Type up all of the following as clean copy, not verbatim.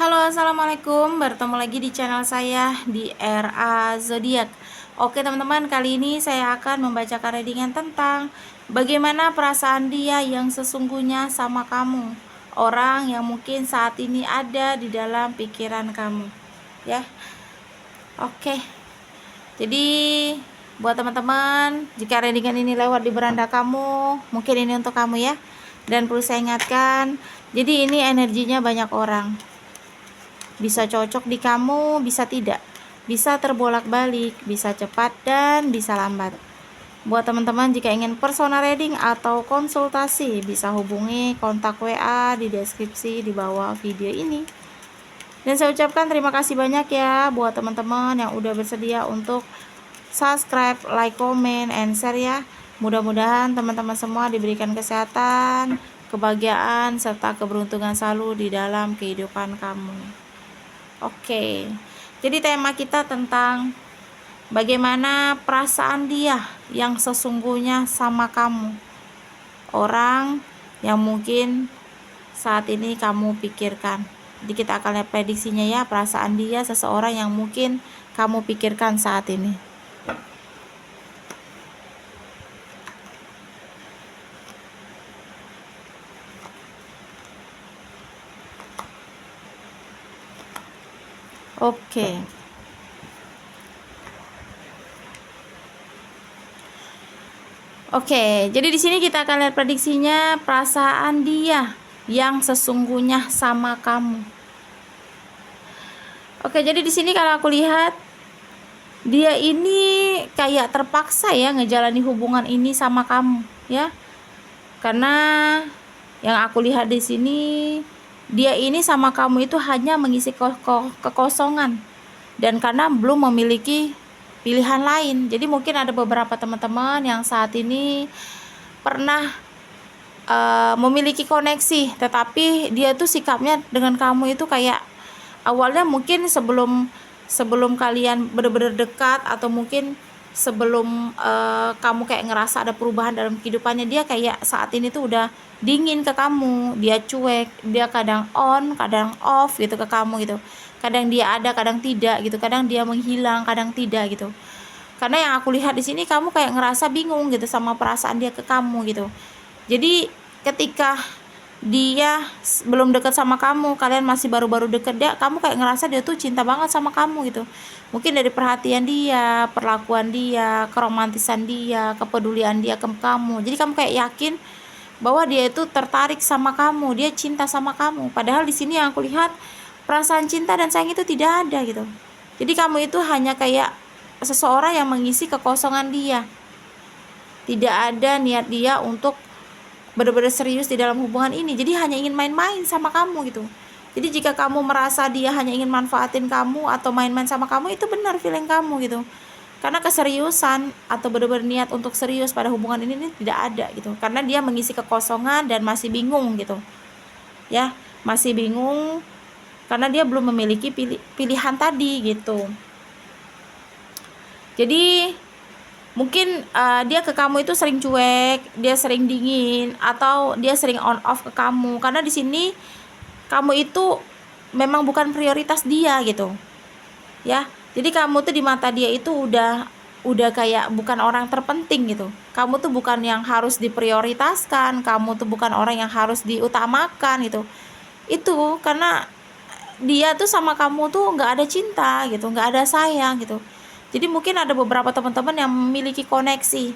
Halo, assalamualaikum. Bertemu lagi di channel saya di RA Zodiak. Oke teman-teman, kali ini saya akan membacakan readingan tentang bagaimana perasaan dia yang sesungguhnya sama kamu. Orang yang mungkin saat ini ada di dalam pikiran kamu. Ya, oke. Jadi buat teman-teman, jika readingan ini lewat di beranda kamu, mungkin ini untuk kamu ya. Dan perlu saya ingatkan, jadi ini energinya banyak orang. Bisa cocok di kamu, bisa tidak. Bisa terbolak-balik, bisa cepat dan bisa lambat. Buat teman-teman jika ingin personal reading atau konsultasi, bisa hubungi kontak WA di deskripsi di bawah video ini. Dan saya ucapkan terima kasih banyak ya buat teman-teman yang udah bersedia untuk subscribe, like, comment, and share ya. Mudah-mudahan teman-teman semua diberikan kesehatan, kebahagiaan, serta keberuntungan selalu di dalam kehidupan kamu. Oke, jadi tema kita tentang bagaimana perasaan dia yang sesungguhnya sama kamu. Orang yang mungkin saat ini kamu pikirkan. Jadi kita akan lihat prediksinya ya, perasaan dia seseorang yang mungkin kamu pikirkan saat ini. Oke. Oke, jadi di sini kita akan lihat prediksinya perasaan dia yang sesungguhnya sama kamu. Oke, jadi di sini kalau aku lihat dia ini kayak terpaksa ya ngejalani hubungan ini sama kamu, ya. Karena yang aku lihat di sini dia ini sama kamu itu hanya mengisi kekosongan dan karena belum memiliki pilihan lain. Jadi mungkin ada beberapa teman-teman yang saat ini pernah memiliki koneksi, tetapi dia tuh sikapnya dengan kamu itu kayak awalnya mungkin sebelum kalian benar-benar dekat atau mungkin sebelum kamu kayak ngerasa ada perubahan dalam kehidupannya, dia kayak saat ini tuh udah dingin ke kamu, dia cuek, dia kadang on, kadang off gitu ke kamu gitu. Kadang dia ada, kadang tidak gitu. Kadang dia menghilang, kadang tidak gitu. Karena yang aku lihat di sini kamu kayak ngerasa bingung gitu sama perasaan dia ke kamu gitu. Jadi ketika dia belum dekat sama kamu, kalian masih baru-baru deket, kamu kayak ngerasa dia tuh cinta banget sama kamu gitu. Mungkin dari perhatian dia, perlakuan dia, keromantisan dia, kepedulian dia ke kamu. Jadi kamu kayak yakin bahwa dia itu tertarik sama kamu, dia cinta sama kamu. Padahal di sini yang aku lihat perasaan cinta dan sayang itu tidak ada gitu. Jadi kamu itu hanya kayak seseorang yang mengisi kekosongan dia. Tidak ada niat dia untuk benar-benar serius di dalam hubungan ini. Jadi hanya ingin main-main sama kamu gitu. Jadi jika kamu merasa dia hanya ingin manfaatin kamu atau main-main sama kamu, itu benar feeling kamu gitu. Karena keseriusan atau benar-benar niat untuk serius pada hubungan ini tidak ada gitu. Karena dia mengisi kekosongan dan masih bingung gitu. Ya, masih bingung karena dia belum memiliki pilihan tadi gitu. Jadi mungkin dia ke kamu itu sering cuek, dia sering dingin, atau dia sering on off ke kamu. Karena di sini kamu itu memang bukan prioritas dia gitu. Ya. Jadi kamu tuh di mata dia itu udah kayak bukan orang terpenting gitu. Kamu tuh bukan yang harus diprioritaskan, kamu tuh bukan orang yang harus diutamakan gitu. Itu karena dia tuh sama kamu tuh nggak ada cinta gitu, nggak ada sayang gitu. Jadi mungkin ada beberapa teman-teman yang memiliki koneksi,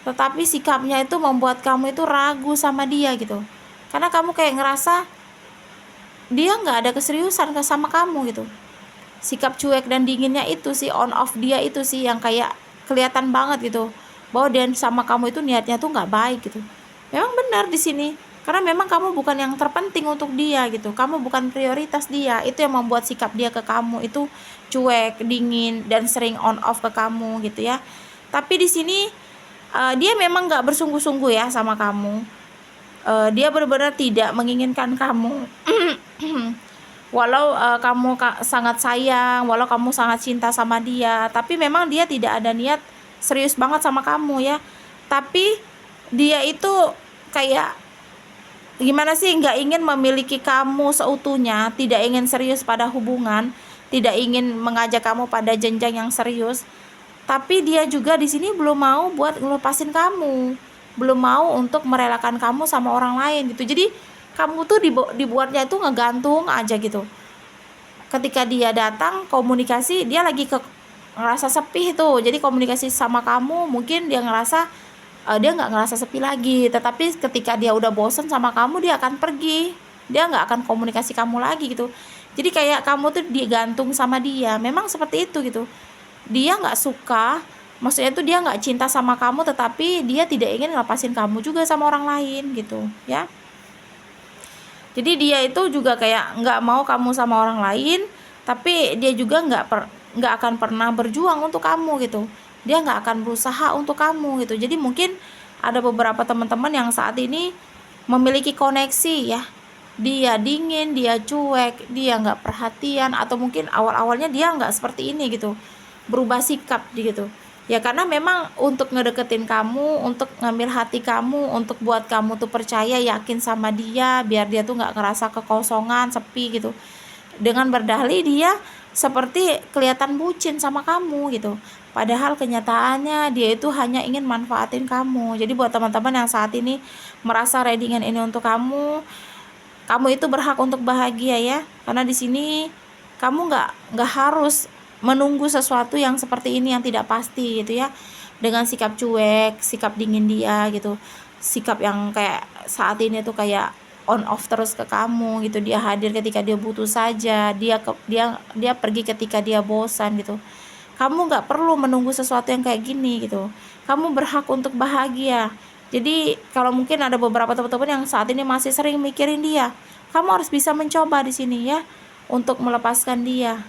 tetapi sikapnya itu membuat kamu itu ragu sama dia gitu. Karena kamu kayak ngerasa dia nggak ada keseriusan sama kamu gitu. Sikap cuek dan dinginnya itu sih, on off dia itu sih yang kayak kelihatan banget gitu, bahwa dia sama kamu itu niatnya tuh nggak baik gitu. Memang benar di sini, karena memang kamu bukan yang terpenting untuk dia gitu, kamu bukan prioritas dia. Itu yang membuat sikap dia ke kamu itu cuek, dingin, dan sering on off ke kamu gitu ya. Tapi di sini dia memang nggak bersungguh-sungguh ya sama kamu. Dia benar-benar tidak menginginkan kamu. Walau kamu sangat sayang, walau kamu sangat cinta sama dia, tapi memang dia tidak ada niat serius banget sama kamu ya. Tapi dia itu kayak gimana sih, nggak ingin memiliki kamu seutuhnya, tidak ingin serius pada hubungan, tidak ingin mengajak kamu pada jenjang yang serius, tapi dia juga di sini belum mau buat ngelepasin kamu, belum mau untuk merelakan kamu sama orang lain gitu. Jadi kamu tuh dibuatnya itu ngegantung aja gitu. Ketika dia datang komunikasi, dia lagi ngerasa sepi itu, jadi komunikasi sama kamu mungkin dia ngerasa dia nggak ngerasa sepi lagi. Tetapi ketika dia udah bosen sama kamu, dia akan pergi, dia nggak akan komunikasi kamu lagi gitu. Jadi kayak kamu tuh digantung sama dia, memang seperti itu gitu. Dia nggak suka, maksudnya tuh dia nggak cinta sama kamu, tetapi dia tidak ingin ngelepasin kamu juga sama orang lain gitu ya. Jadi dia itu juga kayak nggak mau kamu sama orang lain, tapi dia juga nggak akan pernah berjuang untuk kamu gitu. Dia nggak akan berusaha untuk kamu gitu. Jadi mungkin ada beberapa teman-teman yang saat ini memiliki koneksi ya. Dia dingin, dia cuek, dia nggak perhatian, atau mungkin awal-awalnya dia nggak seperti ini gitu, berubah sikap gitu. Ya karena memang untuk ngedeketin kamu, untuk ngambil hati kamu, untuk buat kamu tuh percaya, yakin sama dia, biar dia tuh nggak ngerasa kekosongan, sepi gitu. Dengan berdalih dia seperti kelihatan bucin sama kamu gitu. Padahal kenyataannya dia itu hanya ingin manfaatin kamu. Jadi buat teman-teman yang saat ini merasa readingan ini untuk kamu itu berhak untuk bahagia ya. Karena di sini kamu nggak harus menunggu sesuatu yang seperti ini yang tidak pasti gitu ya, dengan sikap cuek, sikap dingin dia gitu, sikap yang kayak saat ini tuh kayak on off terus ke kamu gitu. Dia hadir ketika dia butuh saja, dia pergi ketika dia bosan gitu. Kamu nggak perlu menunggu sesuatu yang kayak gini gitu, kamu berhak untuk bahagia. Jadi kalau mungkin ada beberapa teman-teman yang saat ini masih sering mikirin dia, kamu harus bisa mencoba di sini ya untuk melepaskan dia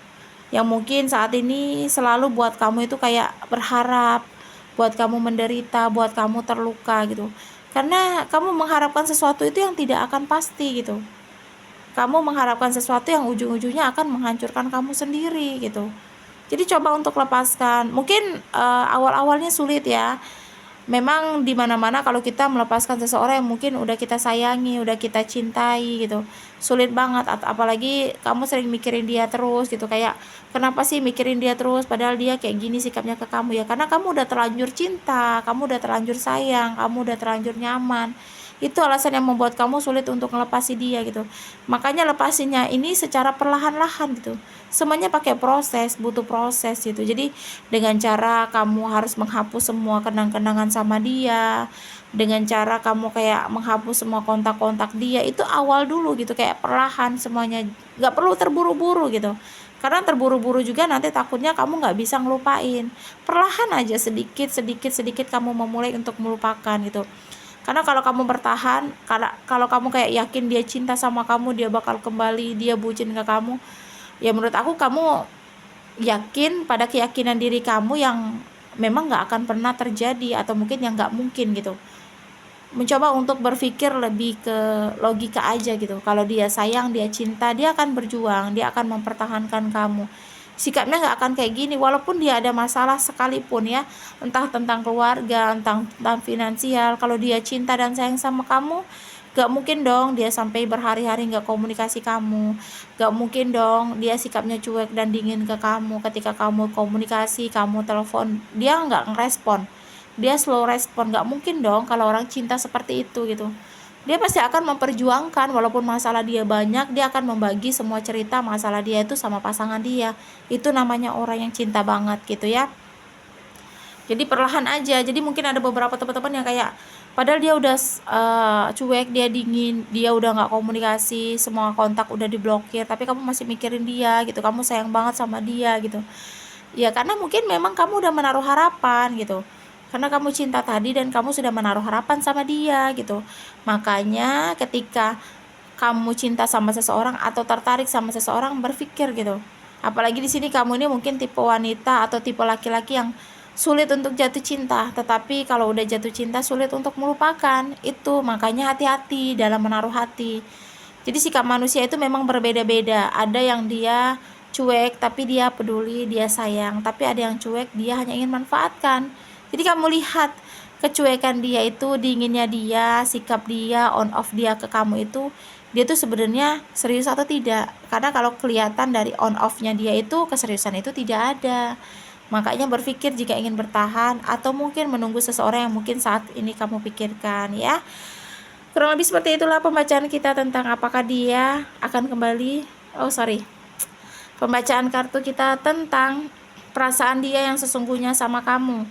yang mungkin saat ini selalu buat kamu itu kayak berharap, buat kamu menderita, buat kamu terluka gitu. Karena kamu mengharapkan sesuatu itu yang tidak akan pasti gitu. Kamu mengharapkan sesuatu yang ujung-ujungnya akan menghancurkan kamu sendiri gitu. Jadi coba untuk lepaskan. Mungkin awal-awalnya sulit ya. Memang di mana-mana kalau kita melepaskan seseorang yang mungkin udah kita sayangi, udah kita cintai gitu, sulit banget. Apalagi kamu sering mikirin dia terus gitu, kayak kenapa sih mikirin dia terus padahal dia kayak gini sikapnya ke kamu ya, karena kamu udah terlanjur cinta, kamu udah terlanjur sayang, kamu udah terlanjur nyaman. Itu alasan yang membuat kamu sulit untuk melepasi dia gitu. Makanya lepasinya ini secara perlahan-lahan gitu, semuanya pakai proses, butuh proses gitu. Jadi dengan cara kamu harus menghapus semua kenang-kenangan sama dia, dengan cara kamu kayak menghapus semua kontak-kontak dia, itu awal dulu gitu, kayak perlahan semuanya, nggak perlu terburu-buru gitu. Karena terburu-buru juga nanti takutnya kamu nggak bisa ngelupain. Perlahan aja, sedikit sedikit sedikit kamu memulai untuk melupakan gitu. Karena kalau kamu bertahan, kalau kamu kayak yakin dia cinta sama kamu, dia bakal kembali, dia bucin ke kamu, ya menurut aku kamu yakin pada keyakinan diri kamu yang memang nggak akan pernah terjadi, atau mungkin yang nggak mungkin gitu. Mencoba untuk berpikir lebih ke logika aja gitu. Kalau dia sayang, dia cinta, dia akan berjuang, dia akan mempertahankan kamu. Sikapnya nggak akan kayak gini walaupun dia ada masalah sekalipun ya, entah tentang keluarga, tentang finansial. Kalau dia cinta dan sayang sama kamu, gak mungkin dong dia sampai berhari-hari gak komunikasi kamu, gak mungkin dong dia sikapnya cuek dan dingin ke kamu. Ketika kamu komunikasi, kamu telepon, dia gak ngerespon, dia slow respon. Gak mungkin dong kalau orang cinta seperti itu gitu. Dia pasti akan memperjuangkan, walaupun masalah dia banyak, dia akan membagi semua cerita masalah dia itu sama pasangan dia. Itu namanya orang yang cinta banget gitu ya. Jadi perlahan aja. Jadi mungkin ada beberapa teman-teman yang kayak padahal dia udah cuek, dia dingin, dia udah nggak komunikasi, semua kontak udah diblokir, tapi kamu masih mikirin dia gitu, kamu sayang banget sama dia gitu. Ya karena mungkin memang kamu udah menaruh harapan gitu, karena kamu cinta tadi dan kamu sudah menaruh harapan sama dia gitu. Makanya ketika kamu cinta sama seseorang atau tertarik sama seseorang, berpikir gitu. Apalagi di sini kamu ini mungkin tipe wanita atau tipe laki-laki yang sulit untuk jatuh cinta, tetapi kalau udah jatuh cinta sulit untuk melupakan. Itu makanya hati-hati dalam menaruh hati. Jadi sikap manusia itu memang berbeda-beda. Ada yang dia cuek tapi dia peduli, dia sayang. Tapi ada yang cuek, dia hanya ingin manfaatkan. Jadi kamu lihat kecuekan dia itu, dinginnya dia, sikap dia, on off dia ke kamu itu, dia tuh sebenarnya serius atau tidak. Karena kalau kelihatan dari on off-nya dia itu, keseriusan itu tidak ada. Makanya berpikir jika ingin bertahan atau mungkin menunggu seseorang yang mungkin saat ini kamu pikirkan ya. Kurang lebih seperti itulah pembacaan kita tentang apakah dia akan kembali. Pembacaan kartu kita tentang perasaan dia yang sesungguhnya sama kamu.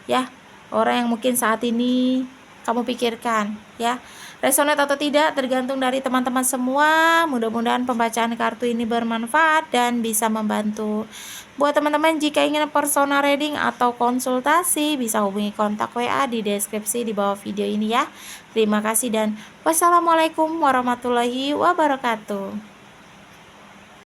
Ya, orang yang mungkin saat ini kamu pikirkan ya. Resonate atau tidak tergantung dari teman-teman semua. Mudah-mudahan pembacaan kartu ini bermanfaat dan bisa membantu. Buat teman-teman jika ingin personal reading atau konsultasi bisa hubungi kontak WA di deskripsi di bawah video ini ya. Terima kasih dan wassalamualaikum warahmatullahi wabarakatuh.